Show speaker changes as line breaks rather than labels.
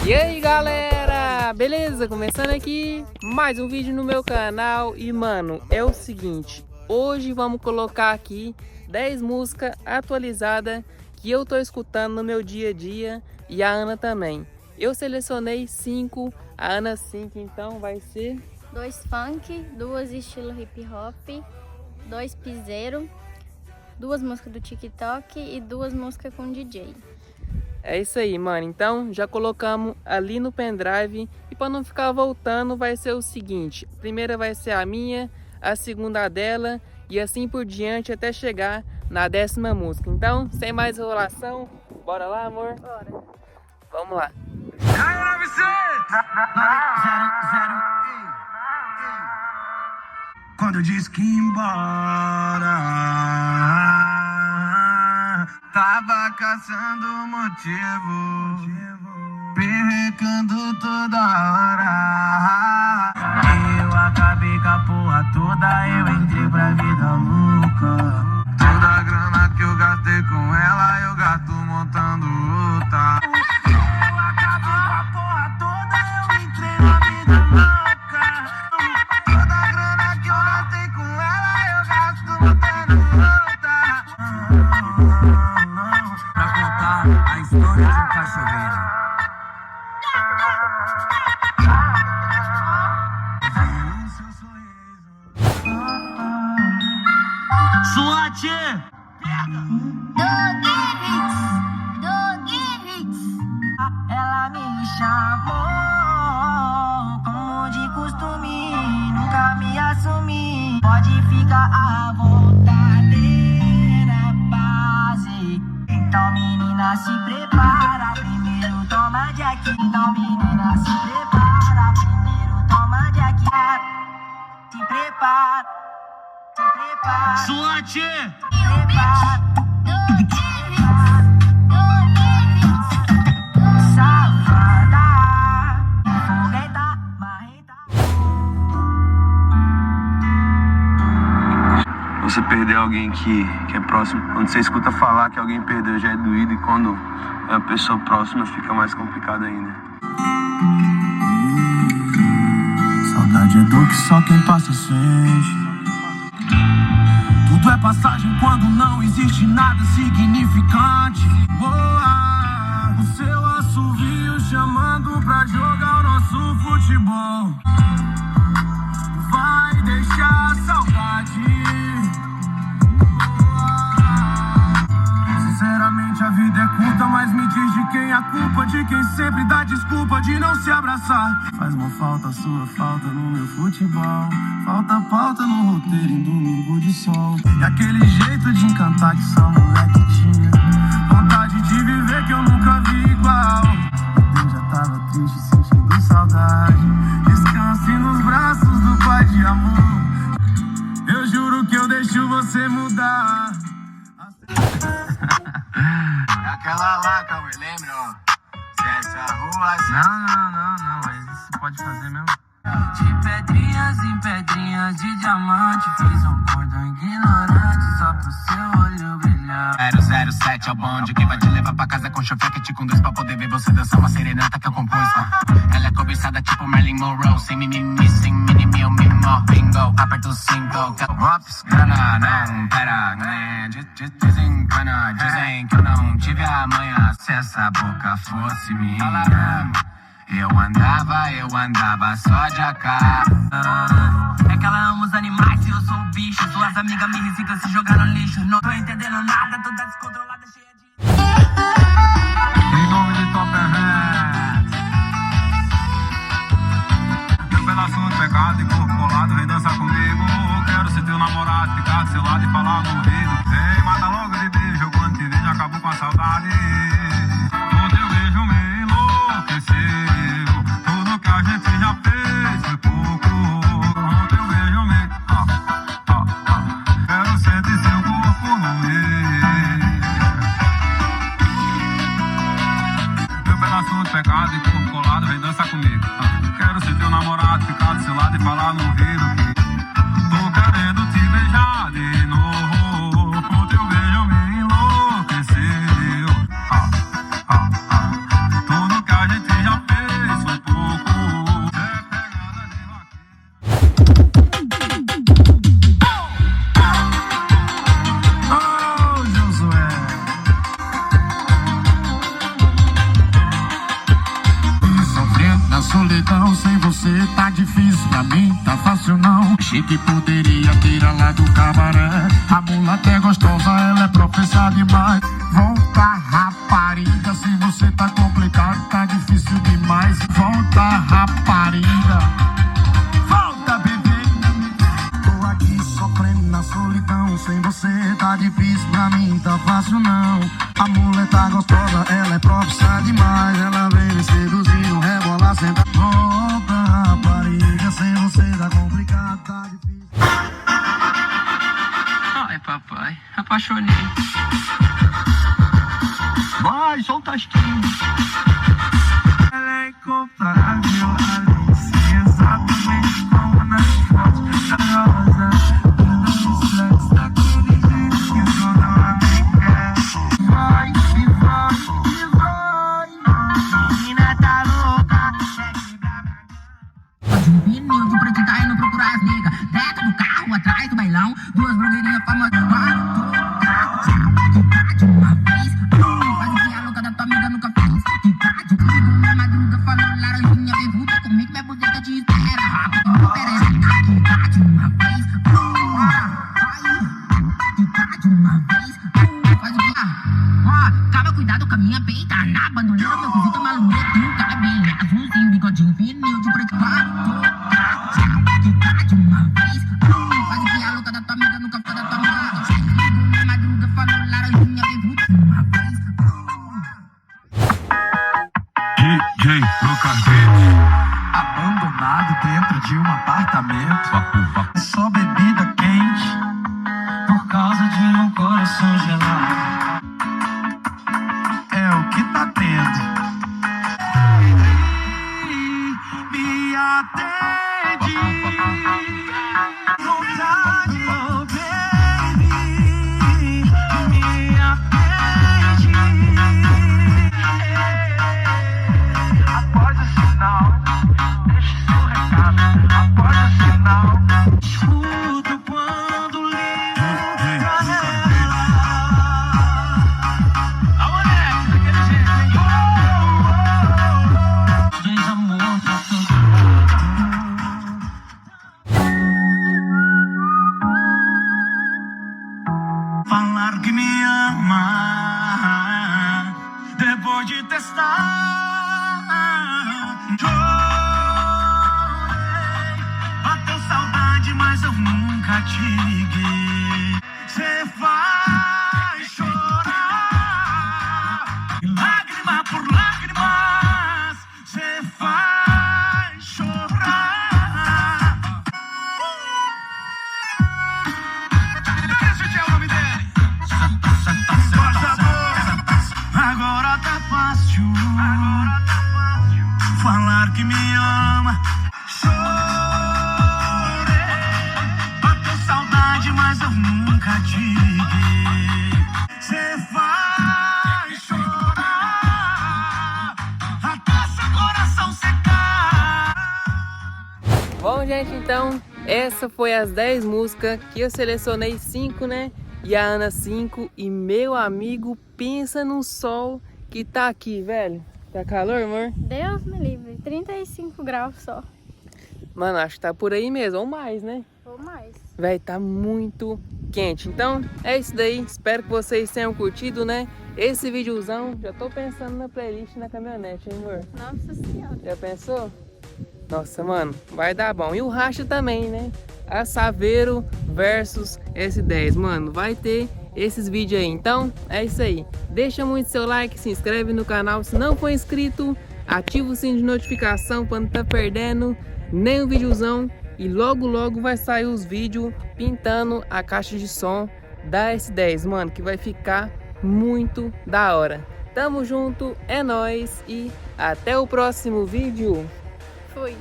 E aí galera, beleza? Começando aqui mais um vídeo no meu canal. E mano, é o seguinte, hoje vamos colocar aqui 10 músicas atualizadas que eu tô escutando no meu dia a dia e a Ana também. Eu selecionei 5, a Ana 5, então vai ser
2 funk, 2 estilo hip hop, 2 piseiro, 2 músicas do TikTok e 2 músicas com DJ.
É isso aí, mano. Então já colocamos ali no pendrive. E para não ficar voltando, vai ser o seguinte: a primeira vai ser a minha, a segunda a dela, e assim por diante até chegar na 10ª música. Então, sem mais enrolação, bora lá, amor?
Bora.
Vamos lá.
Quando eu disse que ia embora, tava caçando motivo, perrecando toda hora. Eu acabei com a porra toda, eu entrei pra vida louca. Toda a grana que eu gastei com ela, eu gasto montando outra. Eu acabei com a porra toda, eu entrei na vida louca. Toda a grana que eu gastei com ela, eu gasto montando outra. Pra contar a história de um cachorreiro. Sua tia! Ela me chamou como de costume, nunca me assumi. Pode ficar à vontade na base. Então menina se prepara, primeiro toma de aqui. Então menina se prepara, primeiro toma de aqui. Se prepara, se prepara. Sua tia! Prepara. Você perder alguém que é próximo, quando você escuta falar que alguém perdeu já é doído, e quando é a pessoa próxima fica mais complicado ainda. Saudade é dor que só quem passa sente. Tudo é passagem quando não existe nada significante. O seu assovio chamando pra jogar o nosso futebol. Vai deixar a saudade. Sinceramente a vida é curta, mas me diz de quem é a culpa, de quem sempre dá desculpa de não se abraçar. Faz uma falta a sua falta no meu futebol. Falta pauta no roteiro em domingo de sol. E aquele jeito de encantar que só moleque tinha. Vontade de viver que eu nunca vi igual. Eu já tava triste, sentindo saudade. Descanse nos braços do pai de amor. Eu juro que eu deixo você mudar. É aquela lá, Cauê, lembra, ó? Se essa rua... Não, mas isso pode fazer mesmo. De pedrinhas em pedrinhas de diamante, fiz um cordão ignorante só pro seu olho brilhar. 007 é o bonde que vai te levar pra casa com chofete com 2 pra poder ver você dançar uma serenata que eu compus. Ela é cobiçada tipo Marilyn Monroe, sem mimimi, sem mimimi, eu mimo, bingo, aperta o 5, ops, grana, não, pera, desencana, dizem que eu não tive a manha. Se essa boca fosse minha, eu andava só de AK. É que ela ama os animais e eu sou o bicho. Suas amigas me reciclam se jogar no lixo. Não tô entendendo nada, toda descontrolada, cheia de... Em nome de Top Meu pedaço de pecado e corpo colado, vem dançar comigo. Quero ser teu namorado, ficar do seu lado e falar no ouvido. Vem, mata logo de beijo, quando te vejo acabo com a saudade. O teu beijo me enlouqueceu. Tudo que a gente já fez foi pouco. O teu beijo me... Quero sentir seu corpo no meu. Meu pedaço de pecado e corpo colado, vem dançar comigo. Quero ser teu namorado, ficar do seu lado e falar no ouvido. Tô querendo te beijar de novo. O teu beijo me enlouqueceu. Tudo que a gente já fez. você tá difícil, pra mim tá fácil não. Achei que poderia tirar lá do cabaré. A mulata é gostosa, ela é professa demais. Volta, rapariga, se você tá complicado, tá difícil demais. Volta, rapariga. Volta, bebê. Tô aqui sofrendo na solidão. Sem você tá difícil, pra mim tá fácil não. A muleta gostosa, ela é profissa demais. Ela vem me seduzir, rebolar, sentar. Volta, rapariga, sem você tá complicado, tá difícil.
Ai, papai, apaixonei.
Vai, solta as quintas. Ela é incomparável, Alice, exatamente como nas fotos da rosa. Nos flex daquele jeito que só não amiga. Vai, e vai, e vai. Menina tá louca.
Vinil de preto tá indo procurar as nega. Dentro do carro, atrás do bailão. Duas blogueirinhas famosas. De uma vez. Faz o que a louca da tua amiga nunca fez. De comigo na madruga falou laranjinha. Vem vulta comigo, minha buzeta te espera. Rápido, não perece. De uma vez. De uma vez. Faz o que? Toma cuidado com a minha peita. Na bandoleira, meu cuzito maluco. Tem um cabelo azulzinho, bigodinho vinil de preto. De uma vez. Faz o que a louca da tua amiga nunca foi da tua amiga. Comigo na madruga falou laranjinha. Vem vulta de uma vez.
DJ no carpete. Abandonado dentro de um apartamento. Só bebida quente por causa de um coração gelado. É o que tá tendo. Me atende. Vontade, oh baby. Me atende. Após o sinal, deixe seu recado. Após o sinal, escuto quando ligo pra ela. A moleque, daquele jeito, hein? Diz amor pra todo mundo. Falar que me ama depois de testar. Chorei, bateu saudade, mas eu nunca te liguei. Cê vai chorar, e lágrima por lágrimas, cê vai chorar. Esse é o nome dele. Agora tá fácil falar que me ama. Chorei, bateu saudade, mas eu nunca te liguei. Cê vai chorar até seu coração secar.
Bom, gente, então, essa foi as 10 músicas que eu selecionei 5, né? E a Ana 5. E meu amigo, pensa no sol que tá aqui, velho. Tá calor, amor?
Deus me livre, 35 graus só.
Mano, acho que tá por aí mesmo, ou mais, né?
Ou mais.
Véi, tá muito quente. Então, é isso daí. Espero que vocês tenham curtido, né? Esse videozão. Já tô pensando na playlist na caminhonete, hein, amor?
Nossa senhora.
Já pensou? Nossa, mano, vai dar bom. E o racha também, né? A Saveiro versus S10. Mano, vai ter esses vídeos aí. Então, é isso aí. Deixa muito seu like, se inscreve no canal. Se não for inscrito, ativa o sininho de notificação para não tá perdendo nenhum videozão. E logo, logo vai sair os vídeos pintando a caixa de som da S10, mano, que vai ficar muito da hora. Tamo junto, é nóis e até o próximo vídeo.
Fui.